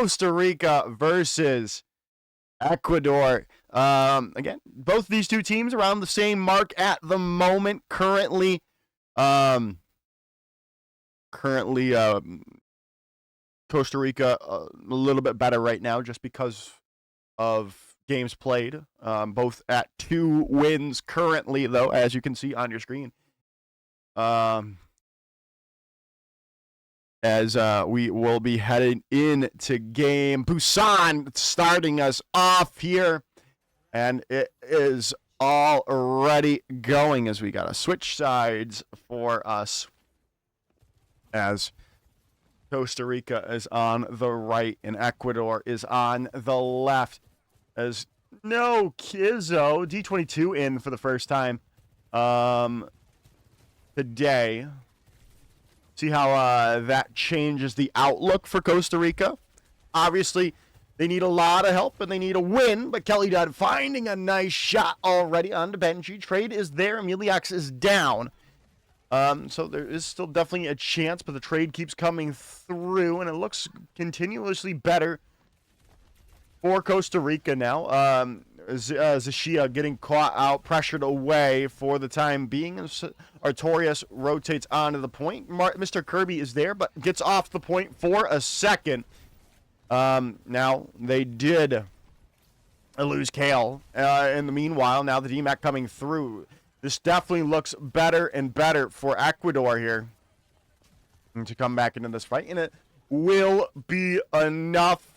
Costa Rica versus Ecuador. Again, both these two teams around the same mark at the moment. Currently, Costa Rica a little bit better right now, just because of games played. Both at 2 wins currently, though, as you can see on your screen. As we will be heading into game. Busan starting us off here. And it is already going as we got to switch sides for us. As Costa Rica is on the right and Ecuador is on the left. As no Kizzo, D22 in for the first time today. See how that changes the outlook for Costa Rica. Obviously, they need a lot of help and they need a win, but Kelly Dodd finding a nice shot already on the Benji. Trade is there. Emiliax is down. So there is still definitely a chance, but the trade keeps coming through, and it looks continuously better for Costa Rica now. Zashia getting caught out, pressured away for the time being. Artorias rotates onto the point. Mr. Kirby is there, but gets off the point for a second. Now, they did lose Kale. In the meanwhile, now the DMAC coming through. This definitely looks better and better for Ecuador here to come back into this fight. And it will be enough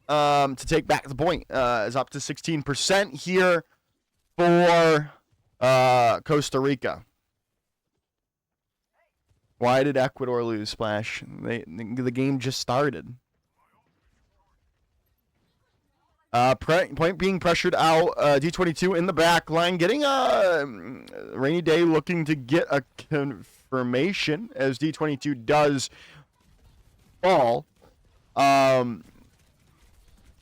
to take back the point. Is up to 16% here for Costa Rica. Why did Ecuador lose, Splash? The game just started. Point being pressured out. D22 in the back line. Getting Rainy Day looking to get a confirmation as D22 does fall. Now,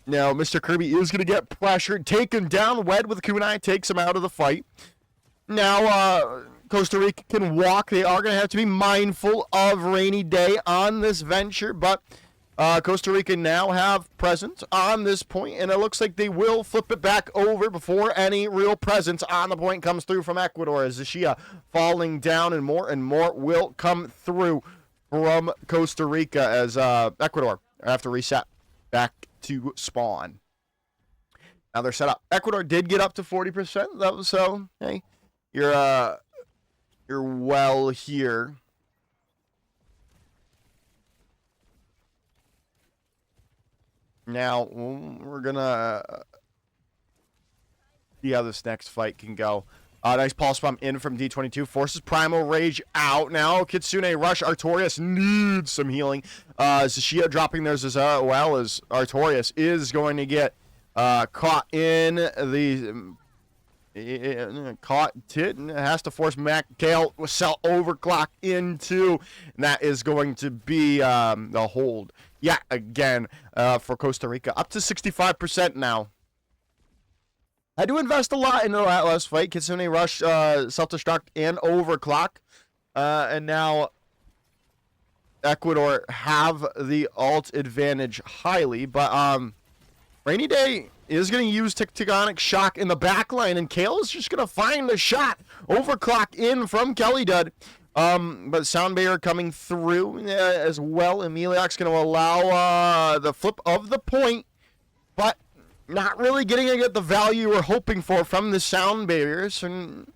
Mr. Kirby is going to get pressured. Taken down. Wed with Kunai takes him out of the fight. Now, Costa Rica can walk. They are going to have to be mindful of Rainy Day on this venture, but Costa Rica now have presence on this point, and it looks like they will flip it back over before any real presence on the point comes through from Ecuador, as Zashia falling down, and more will come through from Costa Rica as Ecuador have to reset back to spawn. Now they're set up. Ecuador did get up to 40%, though, so hey, you're well here. Now, we're going to see how this next fight can go. Nice pulse bomb in from D22. Forces Primal Rage out. Now, Kitsune Rush. Artorias needs some healing. Zashia dropping theirs as well as Artorias is going to get caught in the... has to force Mac Kale with cell overclock into, and that is going to be the hold. Yeah, again, for Costa Rica. Up to 65% now. I do invest a lot into that last fight. Kitsune Rush, self-destruct, and overclock. And now Ecuador have the ult advantage highly. But Rainy Day is going to use Tectonic Shock in the backline, and Kale is just going to find a shot. Overclock in from Kelly Dud. But Sound Barrier coming through as well. Emiliak's going to allow the flip of the point, but not really getting to get the value we're hoping for from the Sound Barriers. And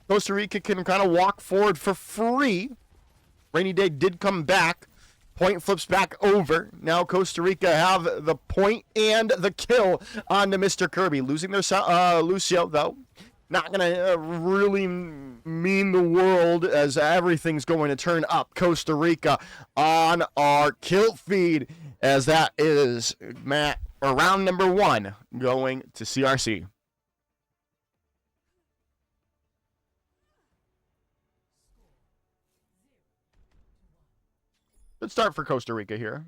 Costa Rica can kind of walk forward for free. Rainy Day did come back. Point flips back over. Now Costa Rica have the point and the kill on to Mr. Kirby. Losing their Lucio, though. Not going to really mean the world, as everything's going to turn up Costa Rica on our kill feed, as that is round number 1 going to CRC. Good start for Costa Rica here.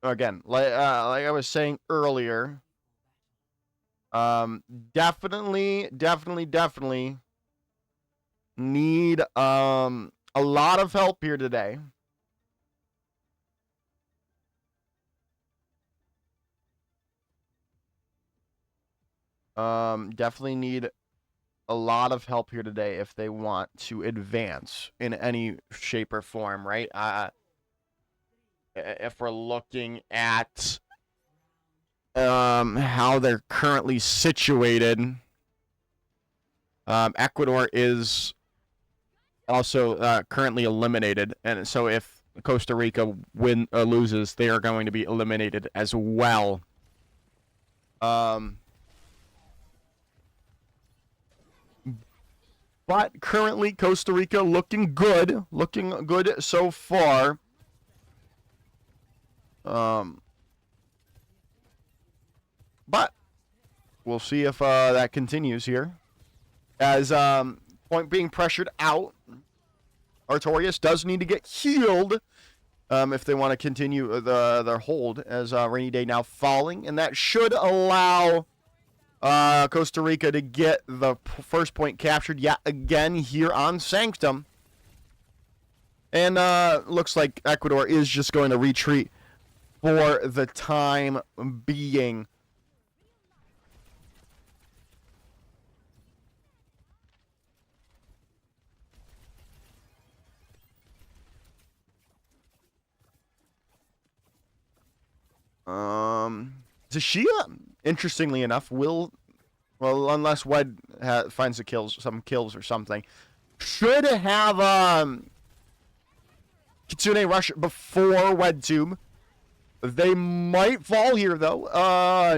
Again, like I was saying earlier, definitely need a lot of help here today. Definitely need a lot of help here today if they want to advance in any shape or form, right? If we're looking at how they're currently situated, Ecuador is also currently eliminated, and so if Costa Rica loses, they are going to be eliminated as well. But currently, Costa Rica looking good so far. But we'll see if that continues here. As point being pressured out, Artorias does need to get healed if they want to continue their hold, as Rainy Day now falling, and that should allow Costa Rica to get the first point captured yet again here on Sanctum. And looks like Ecuador is just going to retreat for the time being. Zashia, interestingly enough, unless Wed finds some kills or something, should have Kitsune rush before WedTube. They might fall here, though.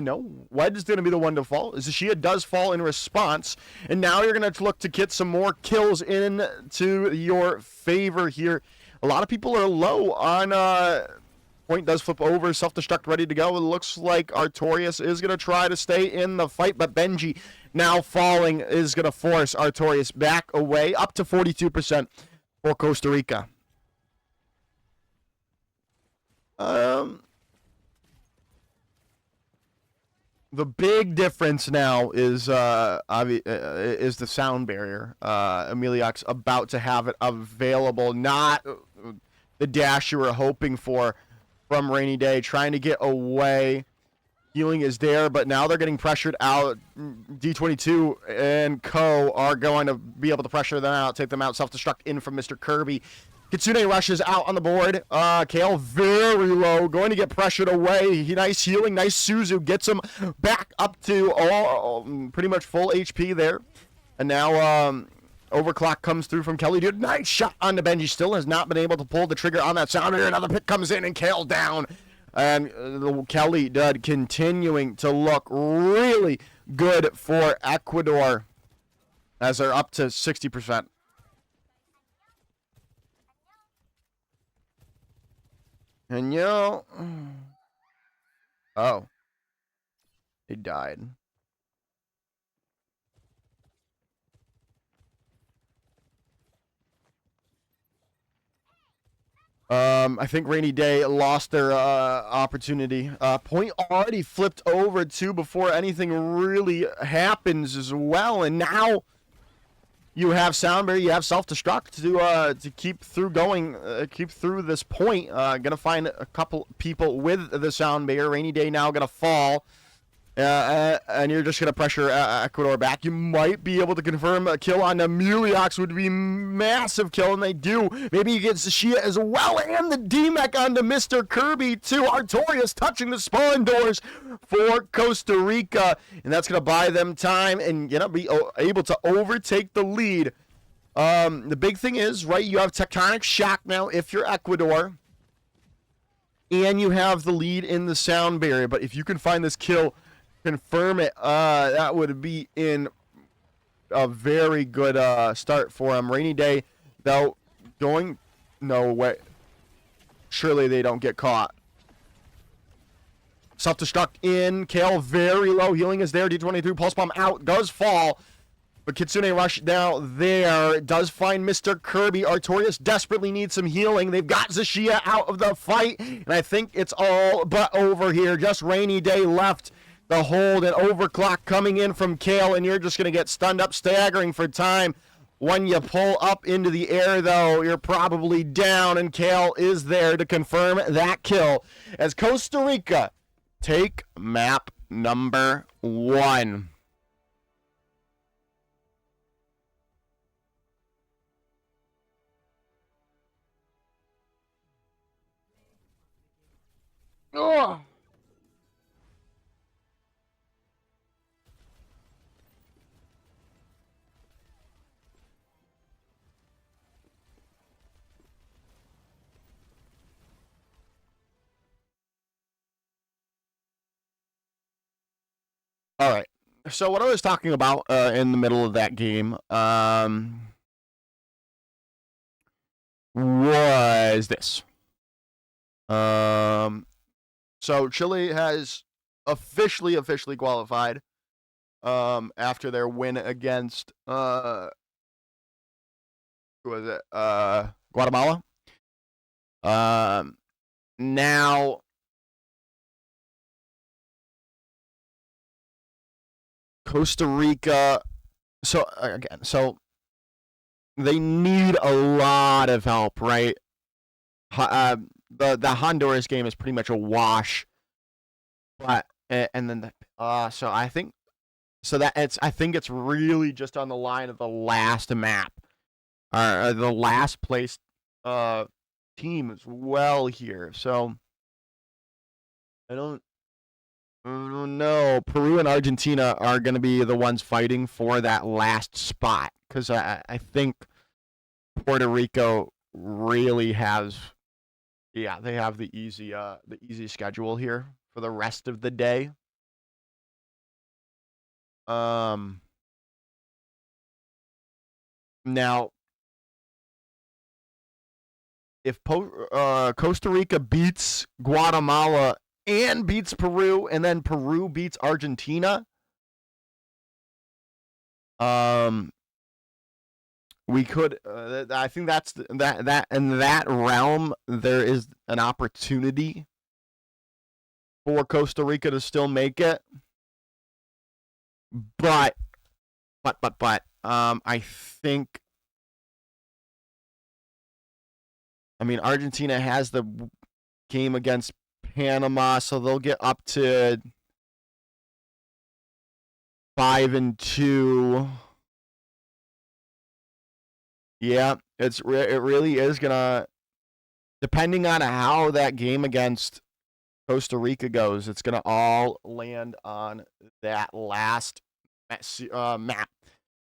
No. Wed is going to be the one to fall. Zashia does fall in response. And now you're going to look to get some more kills into your favor here. A lot of people are low on... Point does flip over. Self-destruct ready to go. It looks like Artorias is going to try to stay in the fight. But Benji, now falling, is going to force Artorias back away. Up to 42% for Costa Rica. The big difference now is the sound barrier. Emiliak's about to have it available, not the dash you were hoping for from Rainy Day, trying to get away. Healing is there, but now they're getting pressured out. D22 and Co are going to be able to pressure them out, take them out, self-destruct in from Mr. Kirby. Kitsune rushes out on the board. Kale very low, going to get pressured away. Nice healing, nice Suzu. Gets him back up to pretty much full HP there. And now Overclock comes through from Kelly. Dude, nice shot on the Benji. Still has not been able to pull the trigger on that sound here. Another pick comes in and Kale down. And Kelly Dud continuing to look really good for Ecuador as they're up to 60%. And oh, he died. I think Rainy Day lost their opportunity. Point already flipped over too before anything really happens as well, and now you have Soundberry, you have self-destruct to keep through this point. Gonna find a couple people with the Soundberry. Rainy Day now gonna fall. And you're just going to pressure Ecuador back. You might be able to confirm a kill on the Muliox, would be massive kill, and they do. Maybe you get Zashia as well, and the D-Mech onto Mr. Kirby, too. Artorias touching the spawn doors for Costa Rica, and that's going to buy them time and be able to overtake the lead. The big thing is, right, you have Tectonic Shock now if you're Ecuador, and you have the lead in the sound barrier, but if you can find this kill, confirm it, that would be in a very good start for him. Rainy Day, though, no way. Surely they don't get caught. Self-destruct in. Kale very low. Healing is there. D23 Pulse Bomb out. Does fall. But Kitsune Rush now there. Does find Mr. Kirby. Artorias desperately needs some healing. They've got Zashia out of the fight. And I think it's all but over here. Just Rainy Day left. The hold and overclock coming in from Kale, and you're just going to get stunned up, staggering for time. When you pull up into the air, though, you're probably down, and Kale is there to confirm that kill as Costa Rica take map number 1. All right. So what I was talking about in the middle of that game was this. So Chile has officially qualified after their win against who was it? Guatemala. Now Costa Rica. So again, so they need a lot of help, right? The Honduras game is pretty much a wash, but and then so I think I think it's really just on the line of the last map, the last place team as well here. So I don't know. Peru and Argentina are going to be the ones fighting for that last spot because I think Puerto Rico really has, yeah, they have the easy schedule here for the rest of the day. Now, if Costa Rica beats Guatemala and beats Peru, and then Peru beats Argentina, we could. I think that's that in that realm there is an opportunity for Costa Rica to still make it, but I think. I mean, Argentina has the game against Panama, so they'll get up to 5-2. Yeah, it really is gonna, depending on how that game against Costa Rica goes, it's gonna all land on that last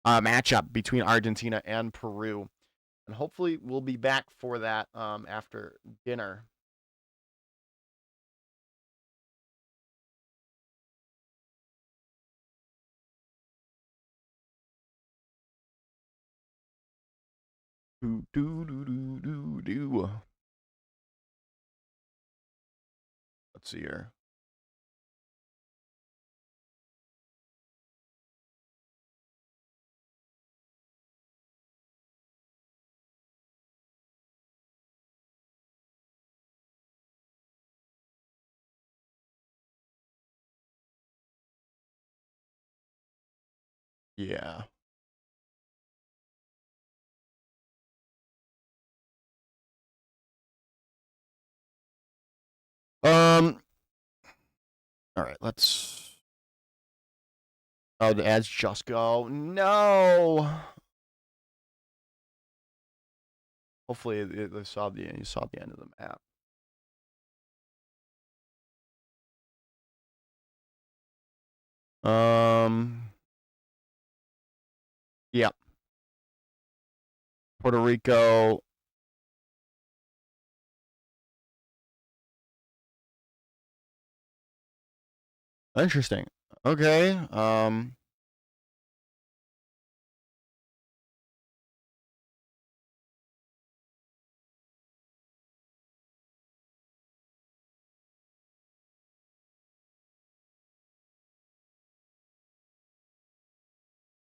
matchup between Argentina and Peru, and hopefully we'll be back for that after dinner. Do. Let's see here. Yeah. All right, let's. Oh, the ads just go. No. Hopefully, you saw the end of the map. Yeah. Puerto Rico. Interesting. Okay.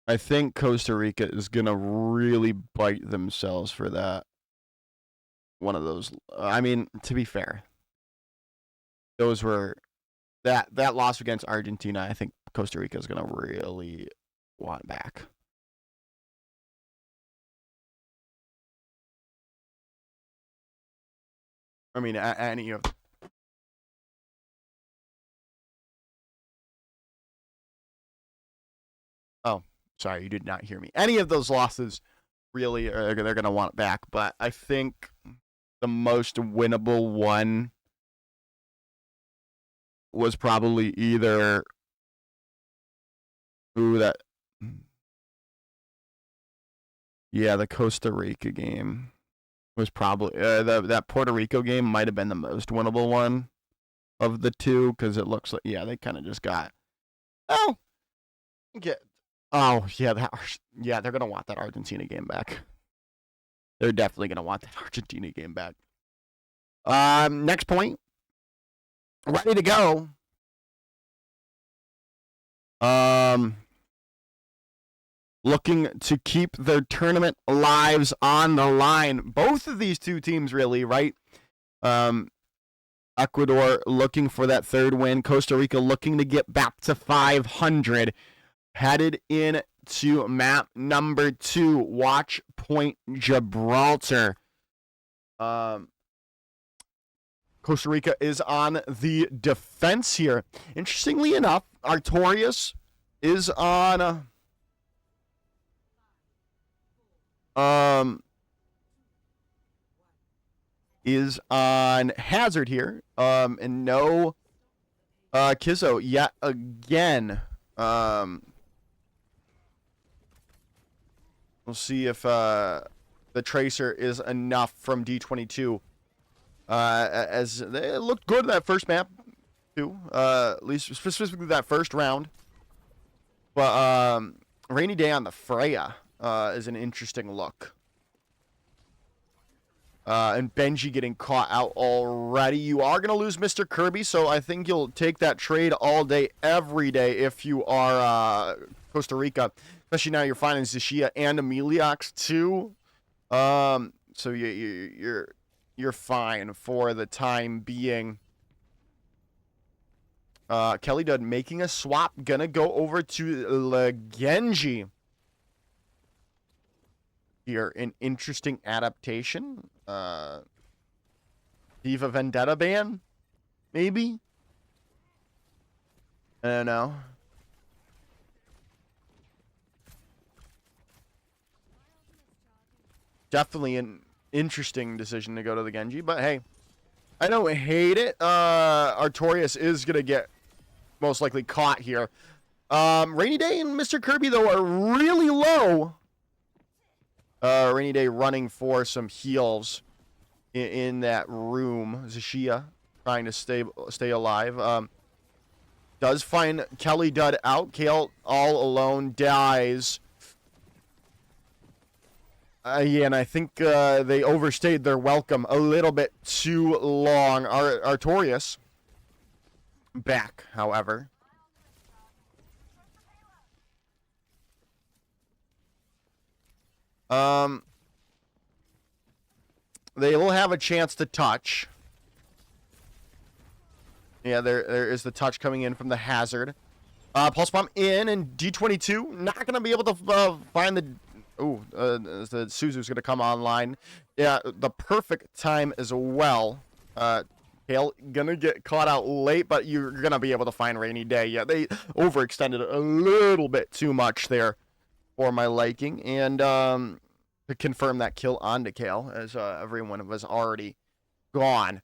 I think Costa Rica is gonna really bite themselves for that. One of those. I mean, to be fair, those were that loss against Argentina. I think Costa Rica is gonna really want back. I mean, any of. Oh, sorry, you did not hear me. Any of those losses really they're going to want it back, but I think the most winnable one was probably either that. Yeah, the Costa Rica game was probably that Puerto Rico game might have been the most winnable one of the two because it looks like, yeah, they kind of just got, oh, Get. Oh yeah, yeah. They're gonna want that Argentina game back. They're definitely gonna want that Argentina game back. Next point. Ready to go. Looking to keep their tournament lives on the line. Both of these two teams, really, right? Ecuador looking for that third win. Costa Rica looking to get back to 500. Headed into map number 2, Watch Point Gibraltar. Costa Rica is on the defense here. Interestingly enough, Artorias is on Hazard here. And no Kizzo yet again. We'll see if the Tracer is enough from D22. As it looked good in that first map, too. At least specifically that first round. But Rainy Day on the Freya is an interesting look. And Benji getting caught out already. You are going to lose Mr. Kirby, so I think you'll take that trade all day, every day if you are Costa Rica. Especially now you're finding Zishia and Emiliox too. So you're fine for the time being. Kelly Dud making a swap. Gonna go over to Legenji. Here, an interesting adaptation. Diva Vendetta ban? Maybe? I don't know. Definitely an interesting decision to go to the Genji, but hey, I don't hate it. Artorias is going to get most likely caught here. Rainy Day and Mr. Kirby, though, are really low. Rainy Day running for some heals in that room. Zishia trying to stay alive. Does find Kelly Dud out. Kale all alone dies. Yeah, and I think they overstayed their welcome a little bit too long. Artorias back, however. They will have a chance to touch. Yeah, there is the touch coming in from the Hazard. Pulse Bomb in, and D22 not going to be able to find the... Ooh, the Suzu's going to come online. Yeah, the perfect time as well. Kale going to get caught out late, but you're going to be able to find Rainy Day. Yeah, they overextended a little bit too much there for my liking. And to confirm that kill onto Kale, as everyone was already gone.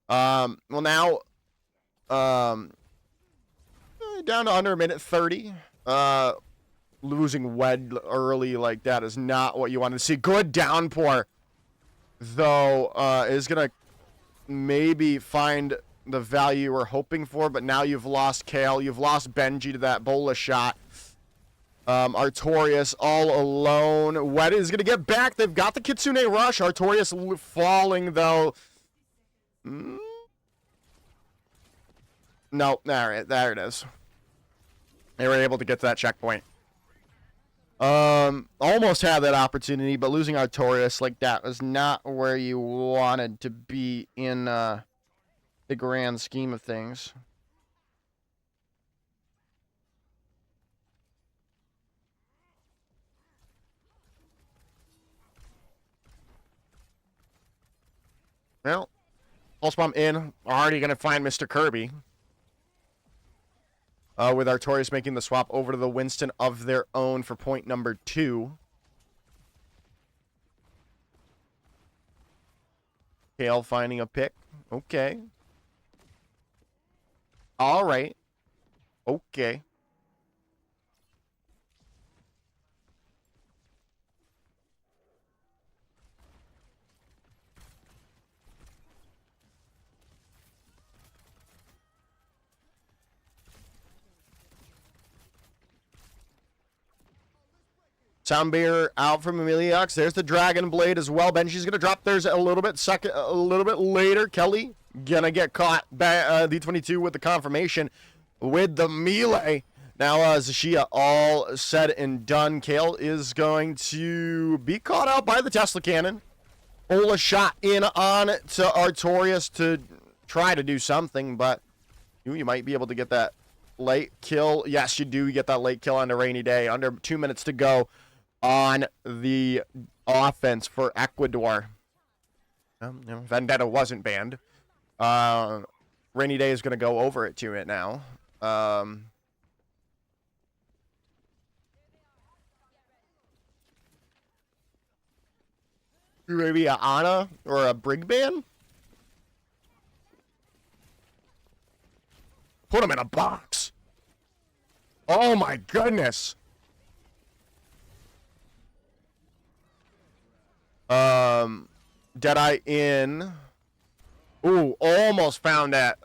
Well, now, down to under a minute 30. Losing Wed early like that is not what you want to see. Good downpour, though, is going to maybe find the value we're hoping for, but now you've lost Kale. You've lost Benji to that Bola shot. Artorias all alone. Wed is going to get back. They've got the Kitsune Rush. Artorias falling, though. No, there it is. They were able to get to that checkpoint. Almost had that opportunity, but losing Artorias like that was not where you wanted to be in the grand scheme of things. Well, Pulse Bomb in. Already going to find Mr. Kirby. With Artorias making the swap over to the Winston of their own for point number 2. Kale finding a pick. Okay. All right. Okay. Soundbear out from Emiliox. There's the Dragon Blade as well. Benji's gonna drop theirs a little bit later. Kelly gonna get caught. D22 with the confirmation with the melee. Now Zashia all said and done. Kale is going to be caught out by the Tesla cannon. Pull a shot in on to Artorias to try to do something, but you might be able to get that late kill. Yes, you do. You get that late kill on a rainy day. Under 2 minutes to go on the offense for Ecuador. Vendetta wasn't banned. Rainy day is going to go over it to it now. Maybe a Ana or a Brig ban? Put him in a box. Oh my goodness. Deadeye in. Ooh, almost found that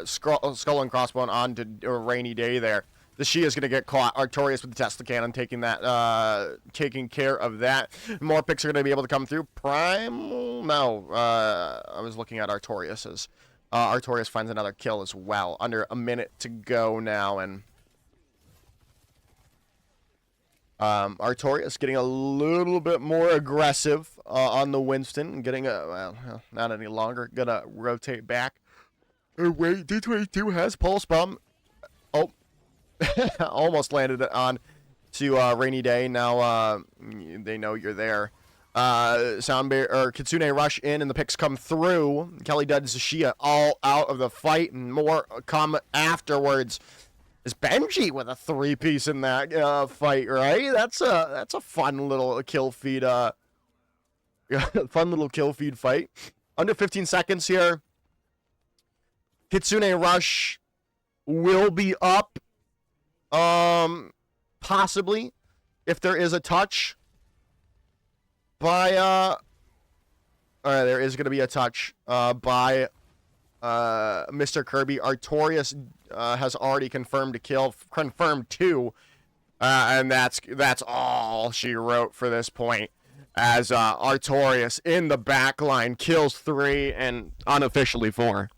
skull and crossbone onto a rainy day there. The Shia's gonna get caught. Artorias with the Tesla cannon taking that, taking care of that. More picks are gonna be able to come through. Prime, no. I was looking at Artorias's. Artorias finds another kill as well. Under a minute to go now, and Artorias getting a little bit more aggressive on the Winston, and getting a, well, not any longer. Gonna rotate back. Wait, D22 has Pulse Bomb. Oh, almost landed it on to Rainy Day. Now they know you're there. Soundbear or Kitsune rush in, and the picks come through. Kelly does Shia all out of the fight, and more come afterwards. Is Benji with a 3-piece in that fight, right? That's a fun little kill feed. Fun little kill feed fight. Under 15 seconds here. Kitsune rush will be up. Possibly, if there is a touch. By alright, there is going to be a touch by Mr. Kirby. Artorias has already confirmed a kill, confirmed 2, and that's all she wrote for this point. As Artorias in the back line kills 3 and unofficially 4.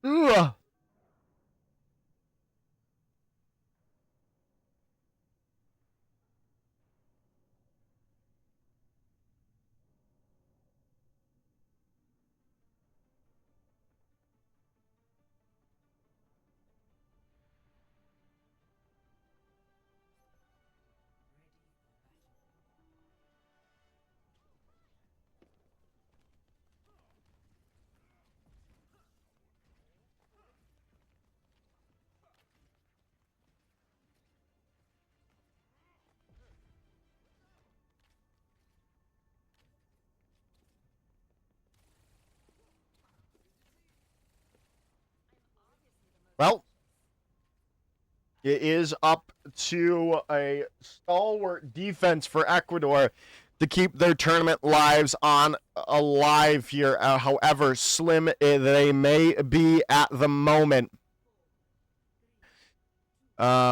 Ugh. Well, it is up to a stalwart defense for Ecuador to keep their tournament lives alive here, however slim they may be at the moment. But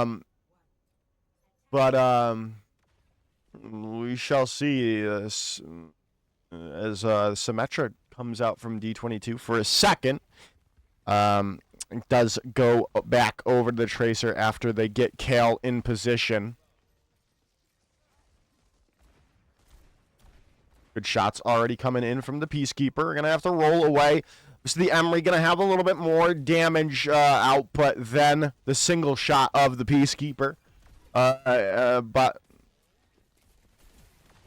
we shall see as Symmetra comes out from D22 for a second. It does go back over to the Tracer after they get Kale in position. Good shots already coming in from the Peacekeeper. We're going to have to roll away. So the Emery going to have a little bit more damage output than the single shot of the Peacekeeper. But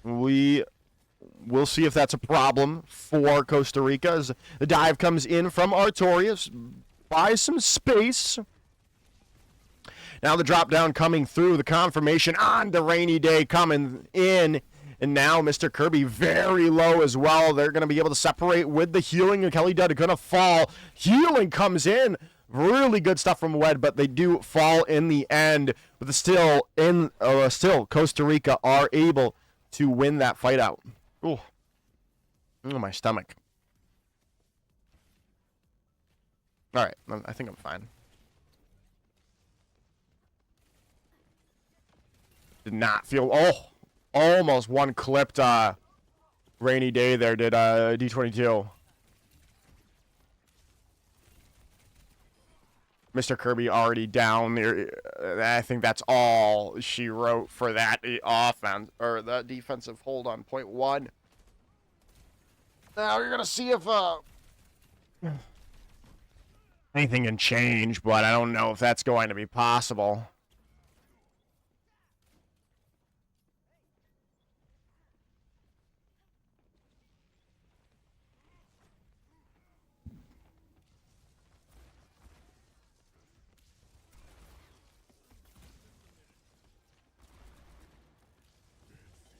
we will see if that's a problem for Costa Rica. As the dive comes in from Artorias. Buy some space. Now the drop down coming through. The confirmation on the Rainy Day coming in. And now Mr. Kirby very low as well. They're going to be able to separate with the healing. And Kelly Dud going to fall. Healing comes in. Really good stuff from Wed, but they do fall in the end. But still, Costa Rica are able to win that fight out. Ooh, my stomach. All right, I think I'm fine. Did not feel. Oh, almost one clipped. Rainy day there. Did D22. Mr. Kirby already down there. I think that's all she wrote for that offense or the defensive hold on point 1. Now you're gonna see if anything can change, but I don't know if that's going to be possible.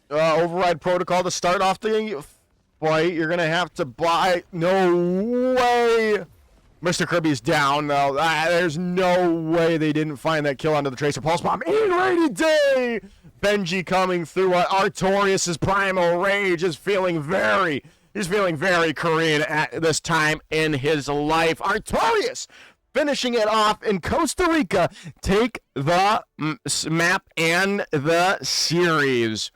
Override protocol to start off the fight. You're going to have to buy. No way. Mr. Kirby's down, though. There's no way they didn't find that kill onto the Tracer Pulse Bomb. In Rainy Day! Benji coming through. Artorias' primal rage is feeling very Korean at this time in his life. Artorias finishing it off, in Costa Rica take the map and the series.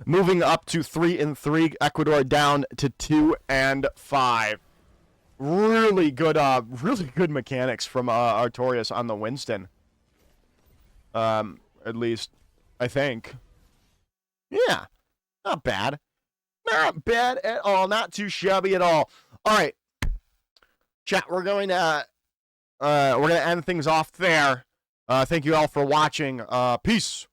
Moving up to 3-3, Ecuador down to 2-5. Really good mechanics from Artorias on the Winston. At least, I think. Yeah, not bad. Not bad at all. Not too shabby at all. All right, chat. We're going to end things off there. Thank you all for watching. Peace.